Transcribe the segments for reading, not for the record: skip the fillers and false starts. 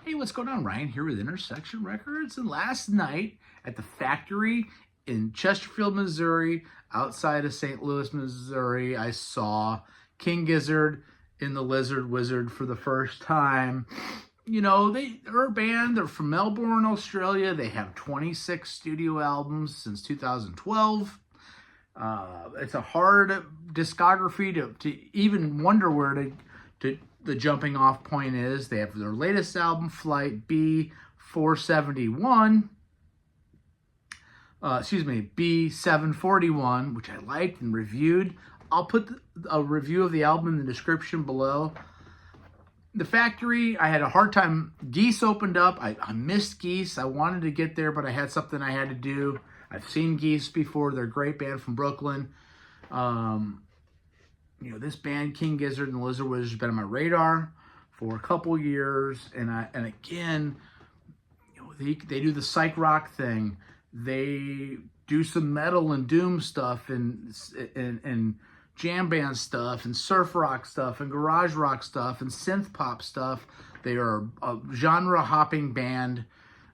Hey, what's going on? Ryan here with Intersection Records. And last night at the factory in Chesterfield, Missouri, outside of St. Louis, Missouri, I saw King Gizzard in the Lizard Wizard for the first time. You know, they're a band. They're from Melbourne, Australia. They have 26 studio albums since 2012. It's a hard discography to even wonder where the jumping off point is. They have their latest album, Flight B741, B741, which I liked and reviewed. I'll put a review of the album in the description below. The factory, I had a hard time. Geese opened up. I missed Geese. I wanted to get there, but I had something I had to do. I've seen Geese before. They're a great band from Brooklyn. You know, this band, King Gizzard and the Lizard Wizard, has been on my radar for a couple years. And again, you know, they do the psych rock thing. They do some metal and doom stuff and jam band stuff and surf rock stuff and garage rock stuff and synth pop stuff. They are a genre hopping band,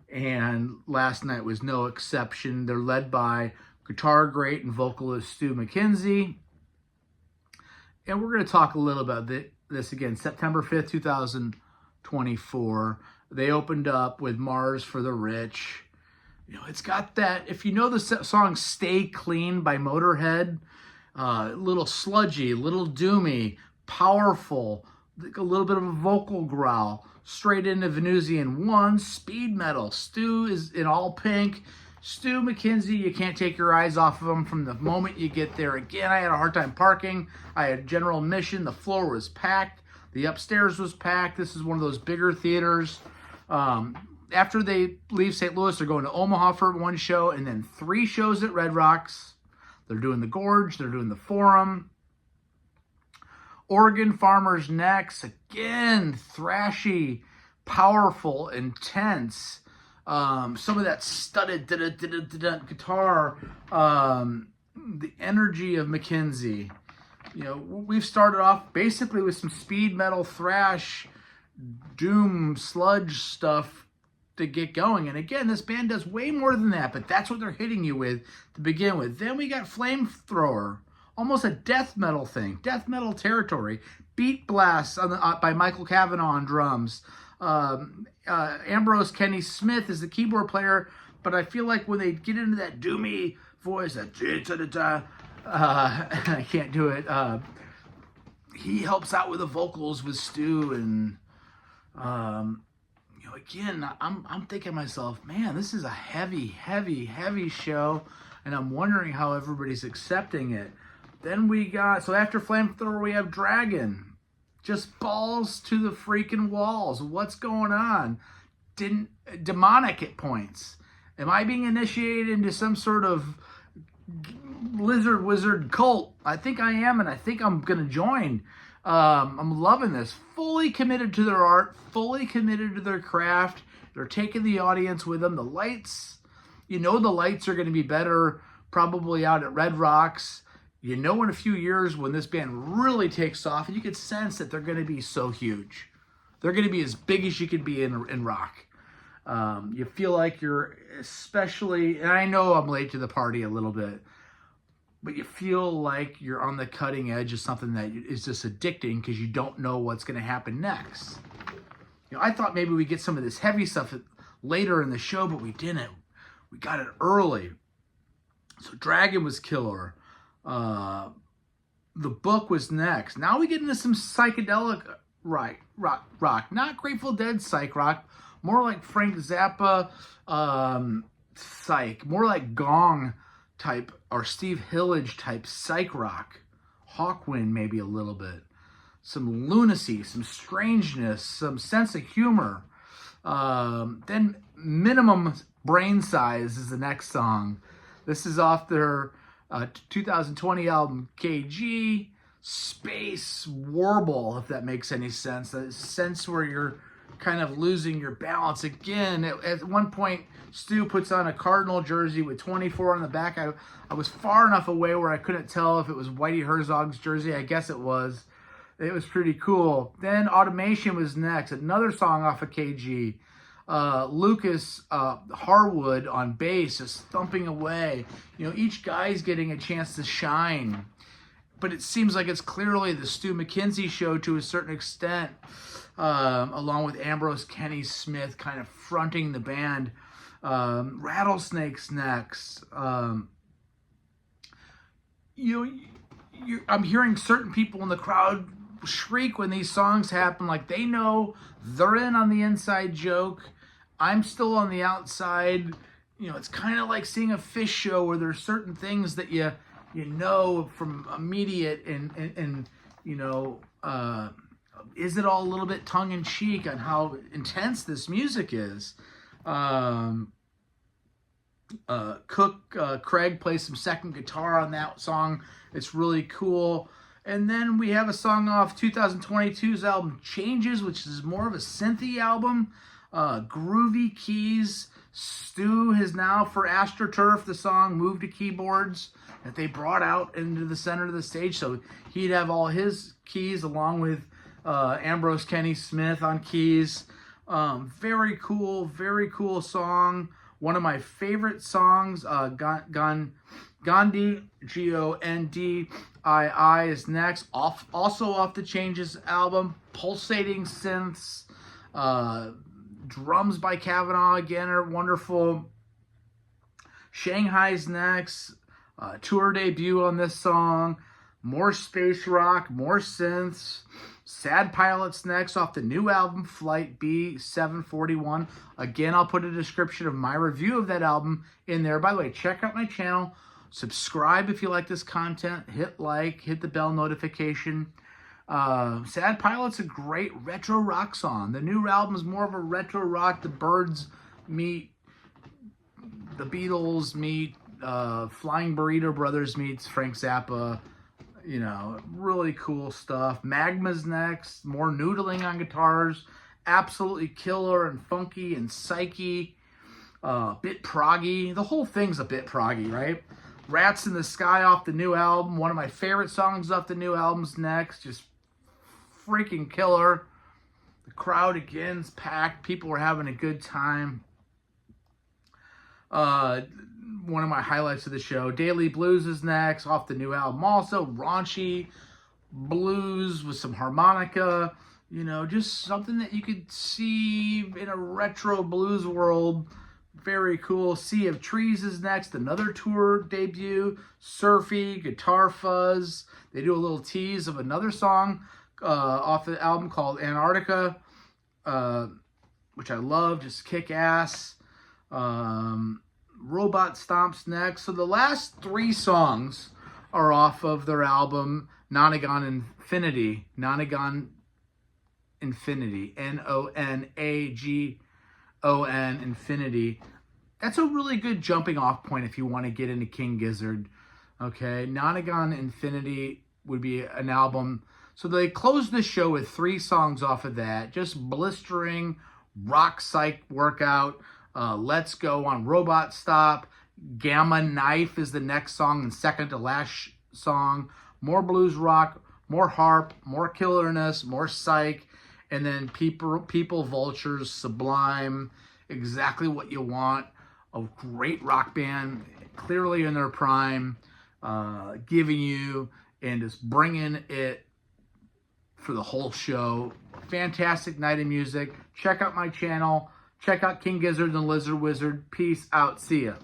and last night was no exception. They're led by guitar great and vocalist Stu McKenzie. And we're going to talk a little about this again. September 5th, 2024. They opened up with Mars for the Rich. You know, it's got that, if you know the song Stay Clean by Motorhead, a little sludgy, a little doomy, powerful, a little bit of a vocal growl, straight into Venusian 1, speed metal. Stu is in all pink. Stu McKenzie, you can't take your eyes off of him from the moment you get there. Again, I had a hard time parking. I had general admission. The floor was packed. The upstairs was packed. This is one of those bigger theaters. After they leave St. Louis, they're going to Omaha for one show and then 3 shows at Red Rocks. They're doing the Gorge. They're doing the Forum. Oregon Farmers next. Again, thrashy, powerful, intense. Some of that studded guitar, the energy of McKenzie. You know, we've started off basically with some speed metal, thrash, doom, sludge stuff to get going. And again, this band does way more than that, but that's what they're hitting you with to begin with. Then we got Flamethrower, almost a death metal thing, death metal territory. Beat Blast by Michael Cavanaugh on drums. Ambrose Kenny Smith is the keyboard player, but I feel like when they get into that doomy voice, that I can't do it. He helps out with the vocals with Stu, and you know, again, I'm thinking to myself, man, this is a heavy show, and I'm wondering how everybody's accepting it. Then we got, so after Flamethrower, we have Dragon. Just balls to the freaking walls. What's going on? Demonic at points. Am I being initiated into some sort of lizard wizard cult? I think I am, and I think I'm going to join. I'm loving this. Fully committed to their art, fully committed to their craft. They're taking the audience with them. The lights, you know, the lights are going to be better probably out at Red Rocks. You know, in a few years when this band really takes off, and you can sense that they're going to be so huge. They're going to be as big as you can be in rock. You feel like you're especially, and I know I'm late to the party a little bit, but you feel like you're on the cutting edge of something that is just addicting because you don't know what's going to happen next. You know, I thought maybe we'd get some of this heavy stuff later in the show, but we didn't. We got it early. So Dragon was killer. The Book was next. Now we get into some psychedelic rock. Not Grateful Dead psych rock. More like Frank Zappa psych. More like Gong type or Steve Hillage type psych rock. Hawkwind maybe a little bit. Some lunacy, some strangeness, some sense of humor. Then Minimum Brain Size is the next song. This is off their 2020 album KG. Space Warble, if that makes any sense. That sense where you're kind of losing your balance. Again, at one point, Stu puts on a Cardinal jersey with 24 on the back. I was far enough away where I couldn't tell if it was Whitey Herzog's jersey. I guess it was. It was pretty cool. Then Automation was next, another song off of KG. Lucas Harwood on bass, just thumping away. You know, each guy's getting a chance to shine. But it seems like it's clearly the Stu McKenzie show to a certain extent, along with Ambrose Kenny Smith kind of fronting the band. Rattlesnakes next. I'm hearing certain people in the crowd shriek when these songs happen, like they know they're in on the inside joke. I'm still on the outside. You know, it's kind of like seeing a fish show where there's certain things that you know from immediate and you know, is it all a little bit tongue-in-cheek on how intense this music is? Craig plays some second guitar on that song. It's really cool. And then we have a song off 2022's album Changes, which is more of a synthy album. Groovy keys. Stu has now, for AstroTurf, the song, moved to keyboards that they brought out into the center of the stage. So he'd have all his keys along with Ambrose Kenny Smith on keys. Very cool song. One of my favorite songs, Gandhi, Gondii is next. Also off the Changes album. Pulsating synths. Drums by Kavanaugh again are wonderful. Shanghai's next. Tour debut on this song. More space rock, more synths. Sad Pilots next off the new album, Flight B741. Again, I'll put a description of my review of that album in there. By the way, check out my channel. Subscribe if you like this content. Hit like, hit the bell notification. Sad Pilot's a great retro rock song. The new album is more of a retro rock. The Byrds meet the Beatles, meet Flying Burrito Brothers meets Frank Zappa. You know, really cool stuff. Magma's next. More noodling on guitars. Absolutely killer and funky and psyche. Bit proggy. The whole thing's a bit proggy, right? Rats in the Sky off the new album. One of my favorite songs off the new album's next. Just freaking killer. The crowd again's packed. People were having a good time. One of my highlights of the show. Daily Blues is next off the new album. Also raunchy blues with some harmonica. You know, just something that you could see in a retro blues world. Very cool. Sea of Trees is next. Another tour debut. Surfy, guitar fuzz. They do a little tease of another song off the album called Antarctica, which I love. Just kick ass. Robot Stomps next. So the last three songs are off of their album Nonagon Infinity. Nonagon Infinity. Nonagon Infinity. That's a really good jumping off point if you want to get into King Gizzard. Okay, Nonagon Infinity would be an album. So they closed the show with three songs off of that. Just blistering rock psych workout. Let's Go on Robot Stop. Gamma Knife is the next song and second to last song. More blues rock, more harp, more killerness, more psych. And then People Vultures, Sublime. Exactly what you want. A great rock band, clearly in their prime, giving you and just bringing it for the whole show. Fantastic night of music. Check out my channel. Check out King Gizzard and Lizard Wizard. Peace out. See ya.